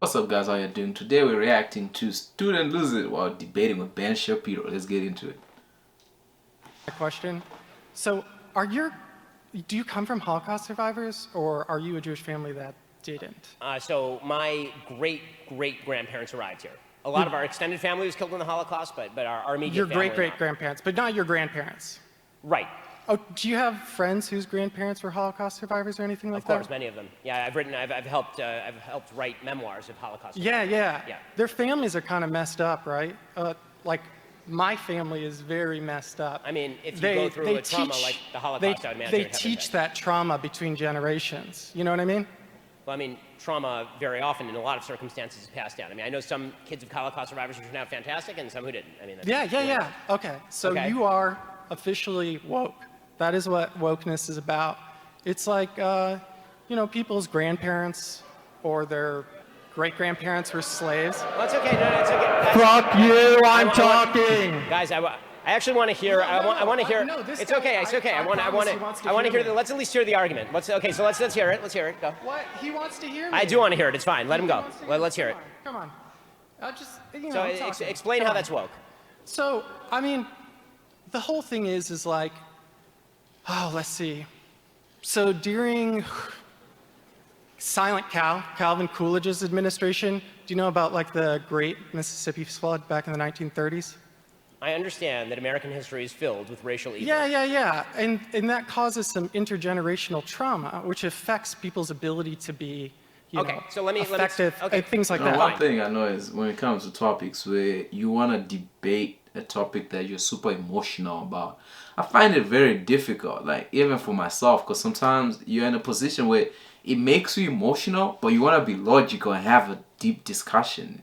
What's up, guys? How you doing? Today we're reacting to Student Lose It while debating with Ben Shapiro. Let's get into it. Question. So, do you come from Holocaust survivors, or are you a Jewish family that didn't? So my great-great-grandparents arrived here. A lot of our extended family was killed in the Holocaust, but our immediate Your family great-great-grandparents, but not your grandparents. Right. Oh, do you have friends whose grandparents were Holocaust survivors or anything like that? Of course, many of them. Yeah, I've helped write memoirs of Holocaust survivors. Yeah. Their families are kind of messed up, right? Like, my family is very messed up. I mean, if you go through a trauma like the Holocaust, I would imagine they it teach that trauma between generations. You know what I mean? Well, I mean, trauma very often in a lot of circumstances is passed down. I mean, I know some kids of Holocaust survivors who turned out fantastic and some who didn't. I mean, Yeah. Okay, so you are officially woke. That is what wokeness is about. It's like, people's grandparents or their great-grandparents were slaves. Well, it's okay. No, it's okay. Guys, Fuck you! I'm talking. Guys, I actually want to hear. I want to hear. No, this it's guy, okay. It's okay. I want to hear. Let's at least hear the argument. Let's hear it. Let's hear it. Go. What? He wants to hear me. I do want to hear it. It's fine. Let him go. Let's hear it. Come on. I'll just. So explain how that's woke. So I mean, the whole thing is like, let's see. So during Silent Calvin Coolidge's administration, do you know about like the Great Mississippi Flood back in the 1930s? I understand that American history is filled with racial evil. Yeah. And that causes some intergenerational trauma, which affects people's ability to be, effective, things like that. One thing I know is when it comes to topics where you want to debate a topic that you're super emotional about, I find it very difficult, like even for myself, because sometimes you're in a position where it makes you emotional, but you want to be logical and have a deep discussion.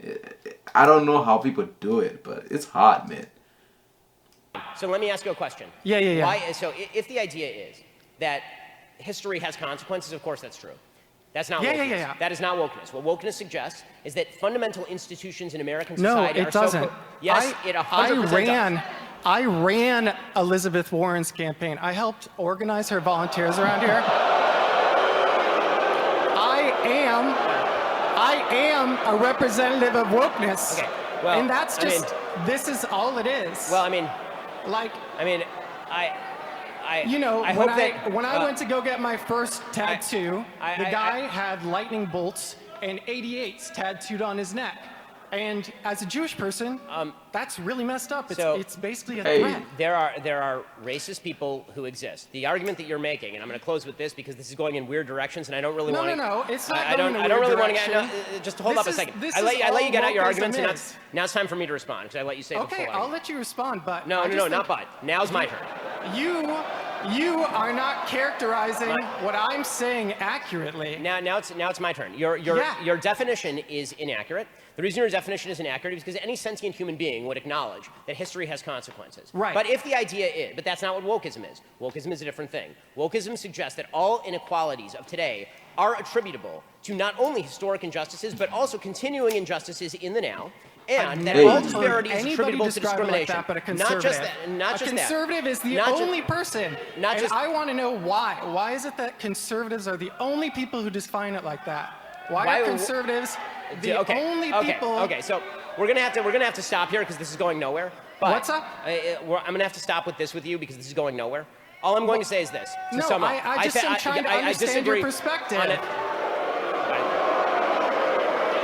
I don't know how people do it, but it's hard, man. So let me ask you a question. Yeah. So if the idea is that history has consequences, of course that's true. That's not wokeness. Yeah. That is not wokeness. What wokeness suggests is that fundamental institutions in American society it doesn't. Yes, it 100% does. I ran Elizabeth Warren's campaign. I helped organize her volunteers around here. I am a representative of wokeness. Okay, well, and that's just, this is all it is. Well, I mean, when I went to go get my first tattoo, the guy had lightning bolts and 88s tattooed on his neck. And as a Jewish person, that's really messed up. It's basically a threat. There are racist people who exist. The argument that you're making, and I'm going to close with this because this is going in weird directions, and I don't really want to. No, it's not I don't really want to get. Just hold up a second. I let you get out your arguments, and now it's time for me to respond because I let you say the full argument. I'll let you respond, but no, not but. Now's my turn. You are not characterizing what I'm saying accurately. Now it's my turn. Your definition is inaccurate. The reason your definition is inaccurate is because any sentient human being would acknowledge that history has consequences. Right. But if the idea is, but that's not what wokeism is. Wokeism is a different thing. Wokeism suggests that all inequalities of today are attributable to not only historic injustices, but also continuing injustices in the now. And that all disparity is attributable to discrimination. Like that, but a conservative. Not just a conservative is the only person. I want to know why. Why is it that conservatives are the only people who define it like that? Why are conservatives the only people? Okay, so we're gonna have to stop here because this is going nowhere. But what's up? I'm gonna have to stop with this with you because this is going nowhere. All I'm going to say is this. To sum up, I just am trying to understand your perspective.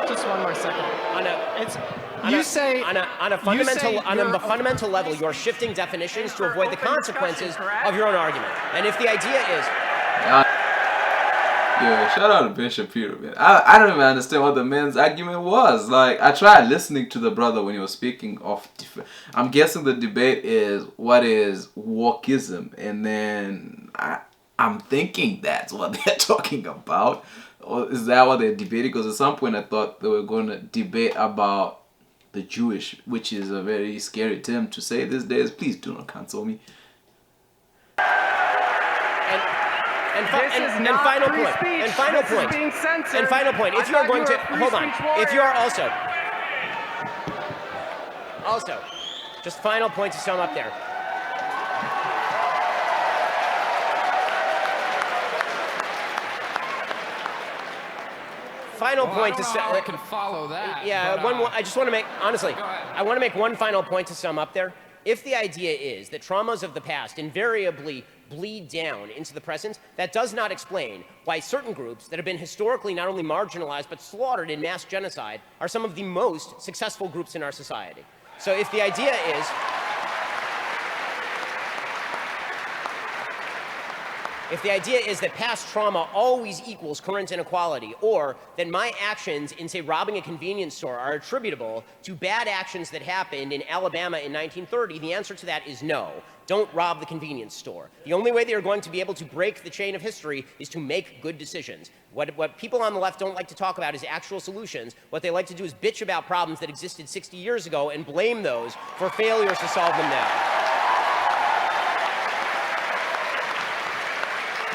Just one more second. On a fundamental level, you're shifting definitions to avoid the consequences of your own argument. And if the idea is... shout out to Ben Shapiro, man. I don't even understand what the man's argument was. Like, I tried listening to the brother when he was speaking of... I'm guessing the debate is what is wokeism. And then I'm thinking that's what they're talking about. Or is that what they're debating? Because at some point I thought they were going to debate about the Jewish, which is a very scary term to say these days. Please do not cancel me. And final point. If you are going to hold on, if you are also, just final point to sum up there. final point to I can follow that. Yeah, but, I just want to make, honestly, Go ahead. I want to make one final point to sum up there. If the idea is that traumas of the past invariably bleed down into the present, that does not explain why certain groups that have been historically not only marginalized but slaughtered in mass genocide are some of the most successful groups in our society. So if the idea is... If the idea is that past trauma always equals current inequality, or that my actions in, say, robbing a convenience store are attributable to bad actions that happened in Alabama in 1930, the answer to that is no. Don't rob the convenience store. The only way they are going to be able to break the chain of history is to make good decisions. What people on the left don't like to talk about is actual solutions. What they like to do is bitch about problems that existed 60 years ago and blame those for failures to solve them now.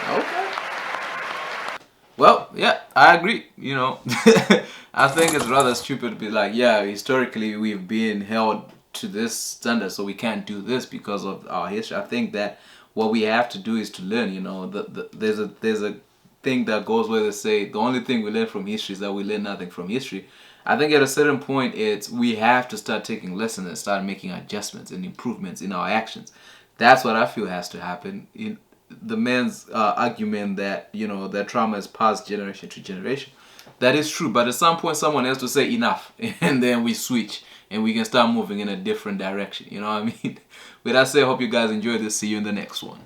Okay. Well, yeah, I agree. I think it's rather stupid to be like, yeah, historically we've been held to this standard, so we can't do this because of our history. I think that what we have to do is to learn. There's a thing that goes where they say the only thing we learn from history is that we learn nothing from history. I think at a certain point, we have to start taking lessons and start making adjustments and improvements in our actions. That's what I feel has to happen. In the man's argument that that trauma is passed generation to generation, that is true, but at some point someone has to say enough and then we switch and we can start moving in a different direction. You know what I mean? With that said, I hope you guys enjoyed this. See you in the next one.